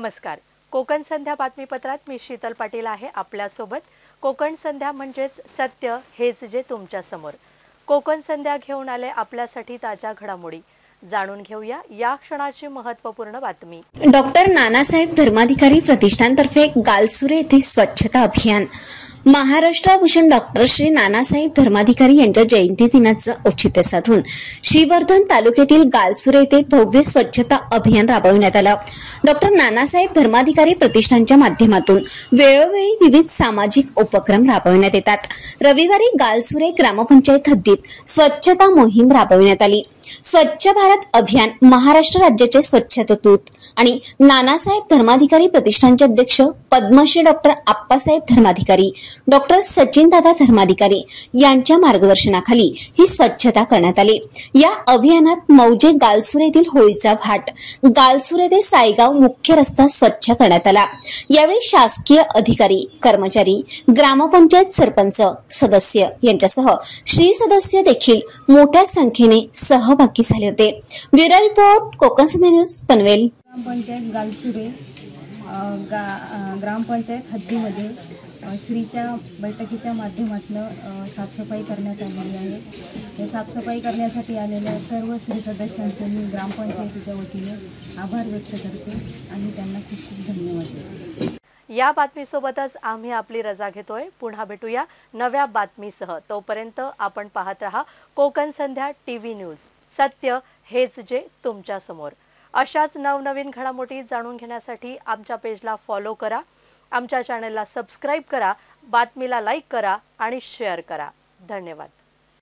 नमस्कार. कोकण संध्या बातमीपत्रात मी शीतल पाटील आहे आपल्यासोबत. कोकण संध्या म्हणजेच सत्य हेच जे तुमच्या समोर. कोकण संध्या घेऊन आले आपल्यासाठी ताज्या घडामोडी. जाणून घेऊया या क्षणाची महत्त्वपूर्ण बातमी. डॉक्टर नानासाहेब धर्माधिकारी प्रतिष्ठानतर्फे गालसुरे येथे स्वच्छता अभियान. महाराष्ट्र भूषण डॉक्टर श्री नानासाहेब धर्माधिकारी यांच्या जयंती दिनाचं औचित्य साधून श्रीवर्धन तालुक्यातील गालसुरे येथे भव्य स्वच्छता अभियान राबविण्यात आलं. डॉक्टर नानासाहेब धर्माधिकारी प्रतिष्ठानच्या माध्यमातून वेळोवेळी विविध सामाजिक उपक्रम राबविण्यात येतात. रविवारी गालसुरे ग्रामपंचायत हद्दीत स्वच्छता मोहीम राबविण्यात आली. स्वच्छ भारत अभियान महाराष्ट्र राज्याचे स्वच्छता दूत आणि नानासाहेब धर्माधिकारी प्रतिष्ठानचे अध्यक्ष पद्मश्री डॉक्टर आप्पासाहेब धर्माधिकारी, डॉक्टर सचिनदादा धर्माधिकारी यांच्या मार्गदर्शनाखाली ही स्वच्छता करण्यात आली. या अभियानात मौजे गालसुरे येथील होळीचा घाट, गालसुरे ते सायगाव मुख्य रस्ता स्वच्छ करण्यात आला. यावेळी शासकीय अधिकारी, कर्मचारी, ग्रामपंचायत सरपंच, सदस्य यांच्यासह श्री सदस्य देखील मोठ्या संख्येने सहभागी झाले होते. ब्युरो रिपोर्ट कोकण संध्या न्यूज पनवेल. ग्रामपंचायत गालसुरे ग्रामपंचायत हद्दीमध्ये श्रीच्या बैठकीच्या माध्यमातून साफसफाई करण्यात आलेली आहे. या साफसफाई करण्यासाठी आलेल्या सर्व श्री सदस्यांचे मी ग्रामपंचायतीच्या वतीने आभार व्यक्त करते आणि त्यांना खूप खूप धन्यवाद देते. या बातमीसोबतच आम्ही आपली रजा घेतोय. पुन्हा भेटूया नव्या बातमीसह. तोपर्यंत आपण पाहत रहा कोकण संध्या टीव्ही न्यूज. सत्य हेच जे तुमच्या समोर. अशाच नवनवीन घडामोडी जाणून घेण्यासाठी आमच्या पेजला फॉलो करा, आमच्या चॅनलला सबस्क्राइब करा, बातमीला लाईक करा आणि शेअर करा. धन्यवाद.